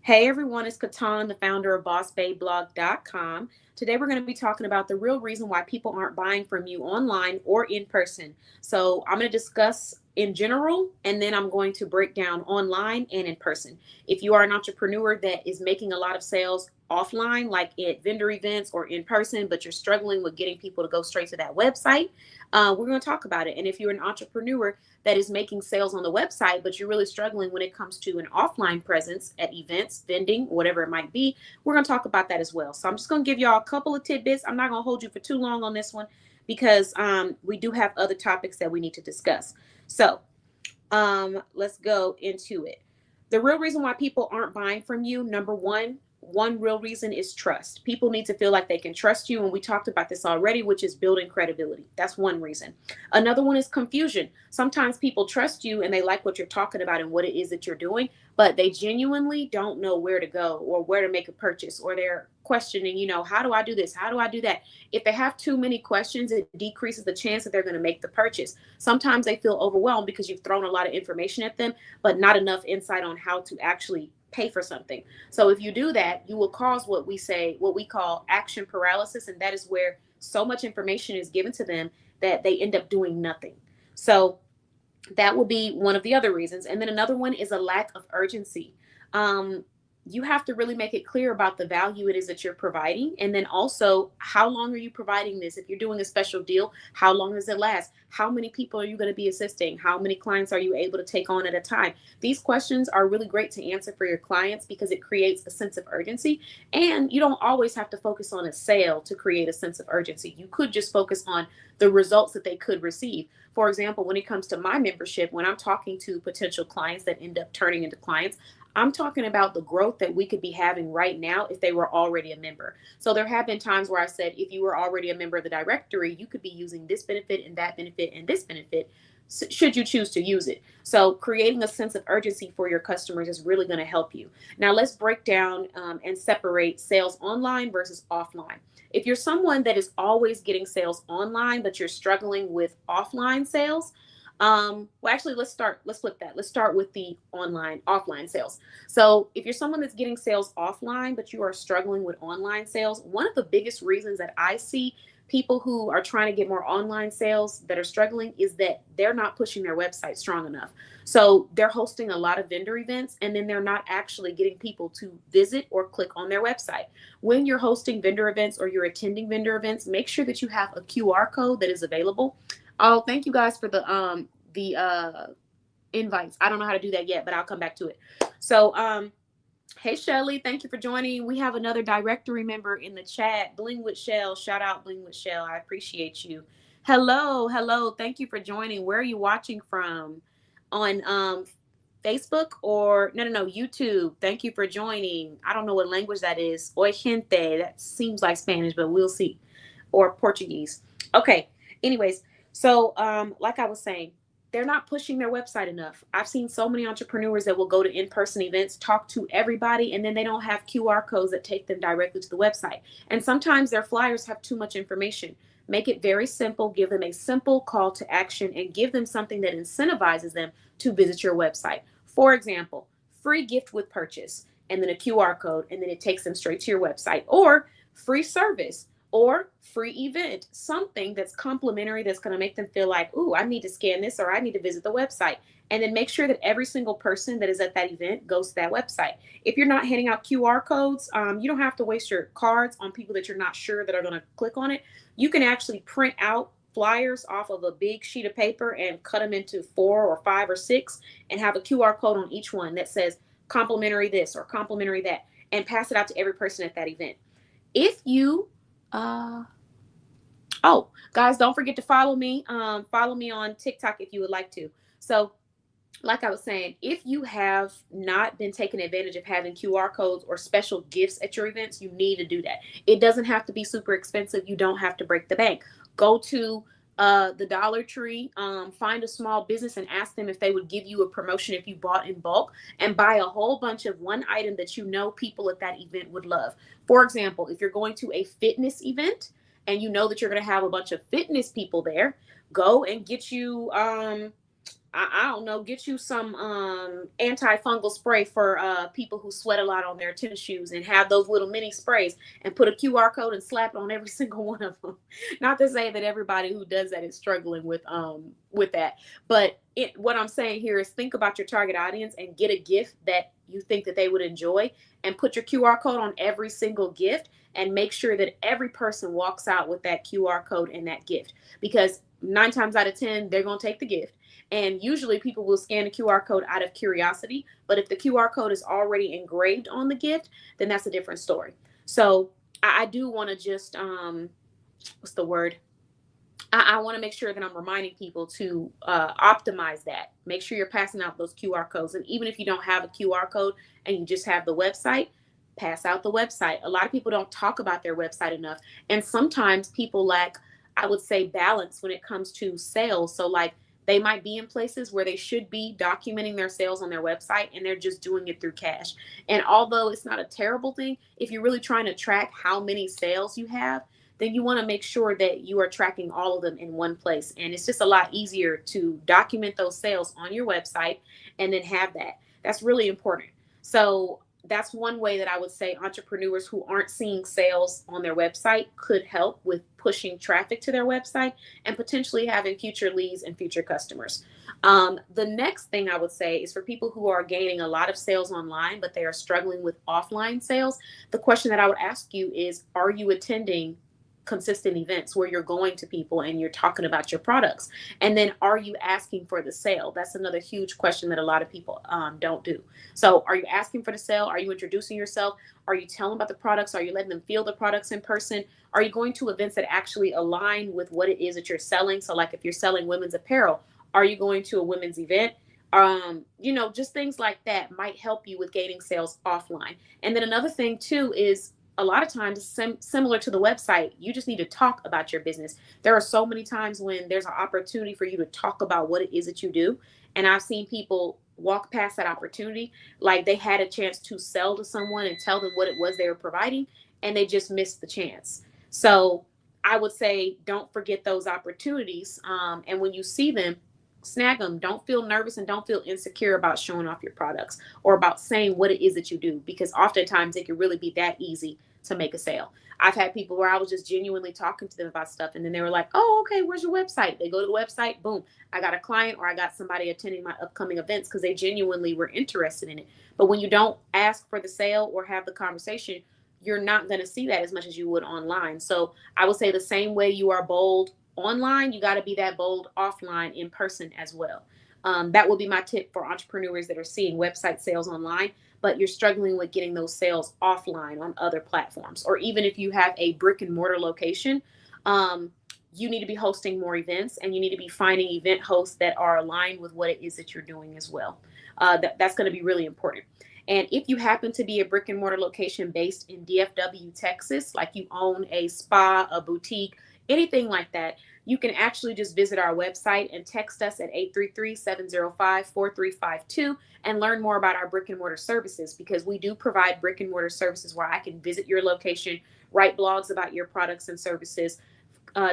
Hey everyone, it's Katan, the founder of BossBabeBlog.com. Today we're going to be talking about the real reason why people aren't buying from you online or in person. So I'm going to discuss in general, and then I'm going to break down online and in person. If you are an entrepreneur that is making a lot of sales offline, like at vendor events or in person, but you're struggling with getting people to go straight to that website, we're going to talk about it. And if you're an entrepreneur that is making sales on the website, but you're really struggling when it comes to an offline presence at events, vending, whatever it might be, we're going to talk about that as well. So I'm just going to give y'all a couple of tidbits. I'm not going to hold you for too long on this one because we do have other topics that we need to discuss. So let's go into it. The real reason why people aren't buying from you, number one real reason is trust. People need to feel like they can trust you. And we talked about this already, which is building credibility. That's one reason. Another one is confusion. Sometimes people trust you and they like what you're talking about and what it is that you're doing, but they genuinely don't know where to go or where to make a purchase, or they're questioning, how do I do this? How do I do that? If they have too many questions, it decreases the chance that they're going to make the purchase. Sometimes they feel overwhelmed because you've thrown a lot of information at them, but not enough insight on how to actually pay for something. So if you do that, you will cause what we call action paralysis. And that is where so much information is given to them that they end up doing nothing. So that would be one of the other reasons. And then another one is a lack of urgency. You have to really make it clear about the value it is that you're providing. And then also, how long are you providing this? If you're doing a special deal, how long does it last? How many people are you going to be assisting? How many clients are you able to take on at a time? These questions are really great to answer for your clients because it creates a sense of urgency. And you don't always have to focus on a sale to create a sense of urgency. You could just focus on the results that they could receive. For example, when it comes to my membership, when I'm talking to potential clients that end up turning into clients, I'm talking about the growth that we could be having right now if they were already a member. So there have been times where I said, if you were already a member of the directory, you could be using this benefit and that benefit and this benefit, should you choose to use it. So creating a sense of urgency for your customers is really going to help you. Now let's break down and separate sales online versus offline. If you're someone that is always getting sales online, but you're struggling with offline sales, well, actually, let's flip that. Let's start with the offline sales. So if you're someone that's getting sales offline, but you are struggling with online sales, one of the biggest reasons that I see people who are trying to get more online sales that are struggling is that they're not pushing their website strong enough. So they're hosting a lot of vendor events and then they're not actually getting people to visit or click on their website. When you're hosting vendor events or you're attending vendor events, make sure that you have a QR code that is available. Oh, thank you guys for the invites. I don't know how to do that yet, but I'll come back to it. So hey Shelly, thank you for joining. We have another directory member in the chat, Bling with Shell. Shout out Bling with Shell. I appreciate you. Hello. Thank you for joining. Where are you watching from? On Facebook or no, YouTube. Thank you for joining. I don't know what language that is. Oi gente. That seems like Spanish, but we'll see. Or Portuguese. Okay. Anyways, so like I was saying, they're not pushing their website enough. I've seen so many entrepreneurs that will go to in-person events, talk to everybody, and then they don't have QR codes that take them directly to the website. And sometimes their flyers have too much information. Make it very simple, give them a simple call to action, and give them something that incentivizes them to visit your website. For example, free gift with purchase, and then a QR code, and then it takes them straight to your website. Or free service, or free event, something that's complimentary that's going to make them feel like, ooh, I need to scan this or I need to visit the website. And then make sure that every single person that is at that event goes to that website. If you're not handing out QR codes, you don't have to waste your cards on people that you're not sure that are going to click on it. You can actually print out flyers off of a big sheet of paper and cut them into 4 or 5 or 6 and have a QR code on each one that says complimentary this or complimentary that, and pass it out to every person at that event. If you oh, guys, don't forget to follow me. Follow me on TikTok if you would like to. So, like I was saying, if you have not been taking advantage of having QR codes or special gifts at your events, you need to do that. It doesn't have to be super expensive. You don't have to break the bank. Go to the Dollar Tree, find a small business and ask them if they would give you a promotion if you bought in bulk, and buy a whole bunch of one item that you know people at that event would love. For example, if you're going to a fitness event and you know that you're going to have a bunch of fitness people there, go and get you I don't know, get you some antifungal spray for people who sweat a lot on their tennis shoes, and have those little mini sprays and put a QR code and slap it on every single one of them. Not to say that everybody who does that is struggling with that, but what I'm saying here is think about your target audience and get a gift that you think that they would enjoy, and put your QR code on every single gift, and make sure that every person walks out with that QR code and that gift, because 9 times out of 10 they're going to take the gift. And usually people will scan the QR code out of curiosity. But if the QR code is already engraved on the gift, then that's a different story. So I do want to just, what's the word? I want to make sure that I'm reminding people to optimize that. Make sure you're passing out those QR codes. And even if you don't have a QR code and you just have the website, pass out the website. A lot of people don't talk about their website enough. And sometimes people lack, I would say, balance when it comes to sales. So like, they might be in places where they should be documenting their sales on their website, and they're just doing it through cash. And although it's not a terrible thing, if you're really trying to track how many sales you have, then you want to make sure that you are tracking all of them in one place. And it's just a lot easier to document those sales on your website and then have that. That's really important. So that's one way that I would say entrepreneurs who aren't seeing sales on their website could help with pushing traffic to their website and potentially having future leads and future customers. The next thing I would say is for people who are gaining a lot of sales online, but they are struggling with offline sales. The question that I would ask you is, are you attending consistent events where you're going to people and you're talking about your products? And then, are you asking for the sale? That's another huge question that a lot of people don't do. So are you asking for the sale? Are you introducing yourself? Are you telling about the products? Are you letting them feel the products in person? Are you going to events that actually align with what it is that you're selling? So like if you're selling women's apparel, are you going to a women's event? Just things like that might help you with gaining sales offline. And then another thing too is, a lot of times, similar to the website, you just need to talk about your business. There are so many times when there's an opportunity for you to talk about what it is that you do. And I've seen people walk past that opportunity like they had a chance to sell to someone and tell them what it was they were providing, and they just missed the chance. So I would say don't forget those opportunities. And when you see them, snag them. Don't feel nervous and don't feel insecure about showing off your products or about saying what it is that you do, because oftentimes it can really be that easy to make a sale. I've had people where I was just genuinely talking to them about stuff, and then they were like, oh, okay, where's your website? They go to the website, boom, I got a client, or I got somebody attending my upcoming events because they genuinely were interested in it. But when you don't ask for the sale or have the conversation, you're not going to see that as much as you would online. So I would say the same way you are bold online, you got to be that bold offline in person as well. That will be my tip for entrepreneurs that are seeing website sales online, but you're struggling with getting those sales offline on other platforms. Or even if you have a brick and mortar location, you need to be hosting more events, and you need to be finding event hosts that are aligned with what it is that you're doing as well. That's going to be really important. And if you happen to be a brick and mortar location based in DFW, Texas, like you own a spa, a boutique, anything like that, you can actually just visit our website and text us at 833-705-4352 and learn more about our brick and mortar services, because we do provide brick and mortar services where I can visit your location, write blogs about your products and services,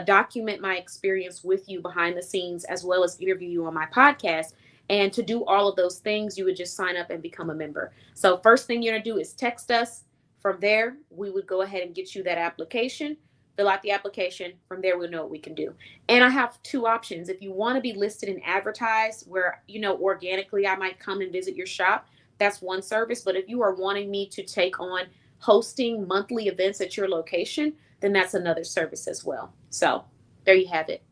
document my experience with you behind the scenes, as well as interview you on my podcast. And to do all of those things, you would just sign up and become a member. So first thing you're going to do is text us. From there, we would go ahead and get you that application. Fill out the application. From there, we'll know what we can do. And I have two options. If you want to be listed and advertised where, organically I might come and visit your shop, that's one service. But if you are wanting me to take on hosting monthly events at your location, then that's another service as well. So there you have it.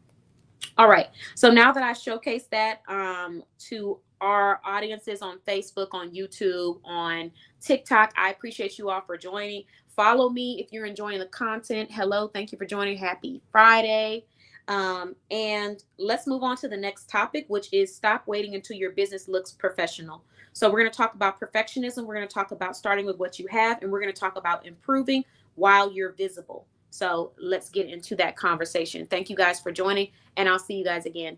All right. So now that I showcased that to our audiences on Facebook, on YouTube, on TikTok, I appreciate you all for joining. Follow me if you're enjoying the content. Hello. Thank you for joining. Happy Friday. And let's move on to the next topic, which is stop waiting until your business looks professional. So we're going to talk about perfectionism. We're going to talk about starting with what you have, and we're going to talk about improving while you're visible. So let's get into that conversation. Thank you guys for joining, and I'll see you guys again